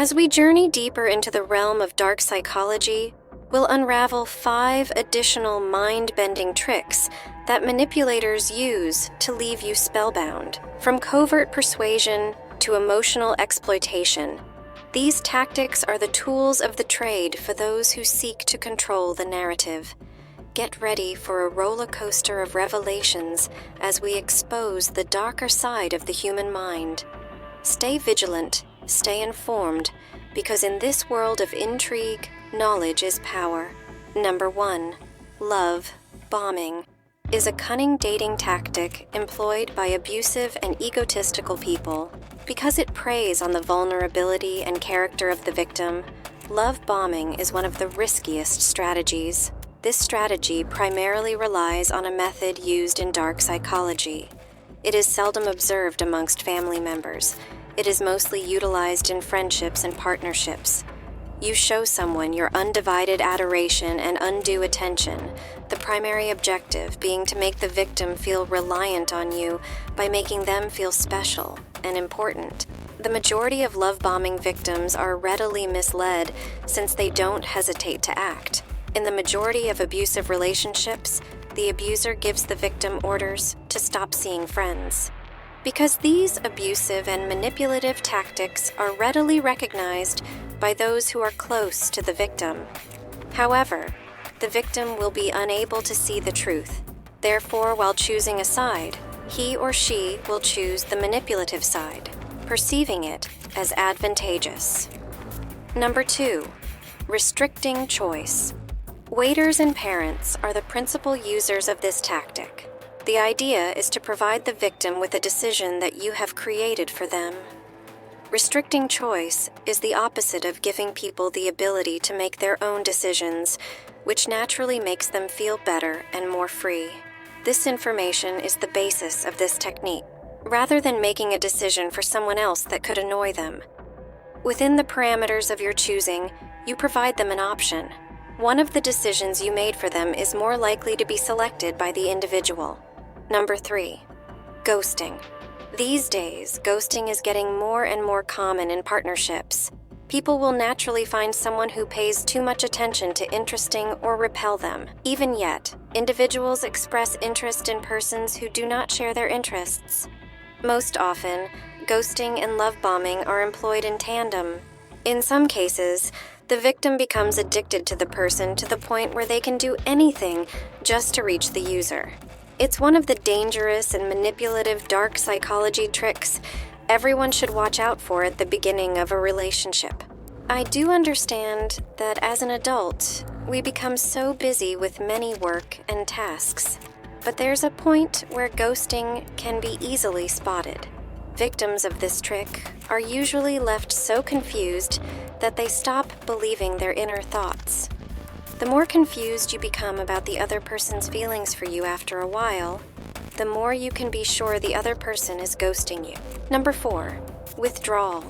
As we journey deeper into the realm of dark psychology, we'll unravel 5 additional mind-bending tricks that manipulators use to leave you spellbound. From covert persuasion to emotional exploitation, these tactics are the tools of the trade for those who seek to control the narrative. Get ready for a roller coaster of revelations as we expose the darker side of the human mind. Stay vigilant, stay informed, because in this world of intrigue, knowledge is power. Number 1. Love bombing is a cunning dating tactic employed by abusive and egotistical people. Because it preys on the vulnerability and character of the victim, love bombing is one of the riskiest strategies. This strategy primarily relies on a method used in dark psychology. It is seldom observed amongst family members. It is mostly utilized in friendships and partnerships. You show someone your undivided adoration and undue attention, the primary objective being to make the victim feel reliant on you by making them feel special and important. The majority of love bombing victims are readily misled since they don't hesitate to act. In the majority of abusive relationships, the abuser gives the victim orders to stop seeing friends. Because these abusive and manipulative tactics are readily recognized by those who are close to the victim. However, the victim will be unable to see the truth. Therefore, while choosing a side, he or she will choose the manipulative side, perceiving it as advantageous. Number 2. Restricting choice. Waiters and parents are the principal users of this tactic. The idea is to provide the victim with a decision that you have created for them. Restricting choice is the opposite of giving people the ability to make their own decisions, which naturally makes them feel better and more free. This information is the basis of this technique, rather than making a decision for someone else that could annoy them. Within the parameters of your choosing, you provide them an option. One of the decisions you made for them is more likely to be selected by the individual. Number 3. Ghosting. These days, ghosting is getting more and more common in partnerships. People will naturally find someone who pays too much attention to interesting or repel them. Even yet, individuals express interest in persons who do not share their interests. Most often, ghosting and love bombing are employed in tandem. In some cases, the victim becomes addicted to the person to the point where they can do anything just to reach the user. It's one of the dangerous and manipulative dark psychology tricks everyone should watch out for at the beginning of a relationship. I do understand that as an adult, we become so busy with many work and tasks. But there's a point where ghosting can be easily spotted. Victims of this trick are usually left so confused that they stop believing their inner thoughts. The more confused you become about the other person's feelings for you after a while, the more you can be sure the other person is ghosting you. Number 4. Withdrawal.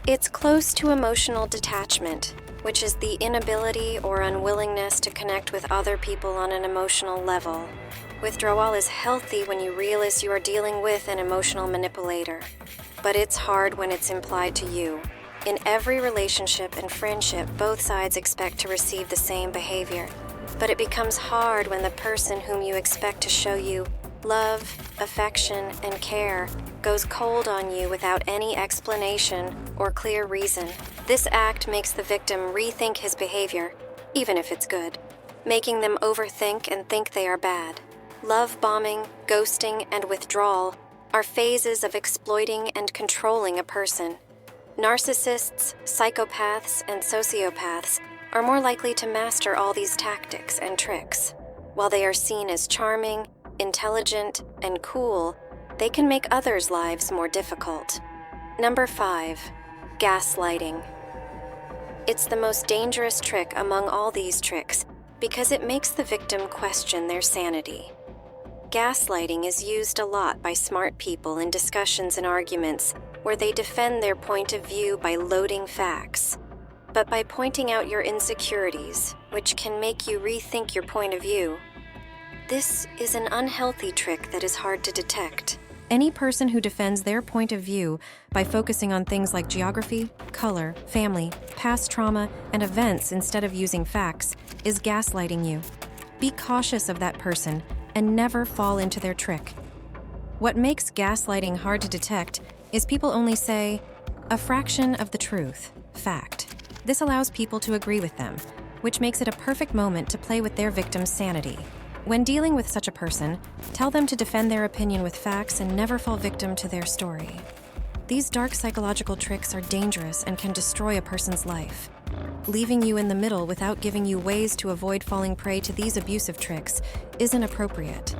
It's close to emotional detachment, which is the inability or unwillingness to connect with other people on an emotional level. Withdrawal is healthy when you realize you are dealing with an emotional manipulator, but it's hard when it's implied to you. In every relationship and friendship, both sides expect to receive the same behavior, but it becomes hard when the person whom you expect to show you love, affection, and care goes cold on you without any explanation or clear reason. This act makes the victim rethink his behavior, even if it's good, making them overthink and think they are bad. Love bombing, ghosting, and withdrawal are phases of exploiting and controlling a person. Narcissists, psychopaths, and sociopaths are more likely to master all these tactics and tricks. While they are seen as charming, intelligent, and cool, they can make others' lives more difficult. Number 5. Gaslighting. It's the most dangerous trick among all these tricks because it makes the victim question their sanity. Gaslighting is used a lot by smart people in discussions and arguments where they defend their point of view by loading facts. But by pointing out your insecurities, which can make you rethink your point of view. This is an unhealthy trick that is hard to detect. Any person who defends their point of view by focusing on things like geography, color, family, past trauma, and events instead of using facts is gaslighting you. Be cautious of that person and never fall into their trick. What makes gaslighting hard to detect is people only say, a fraction of the truth, fact. This allows people to agree with them, which makes it a perfect moment to play with their victim's sanity. When dealing with such a person, tell them to defend their opinion with facts and never fall victim to their story. These dark psychological tricks are dangerous and can destroy a person's life. Leaving you in the middle without giving you ways to avoid falling prey to these abusive tricks isn't appropriate.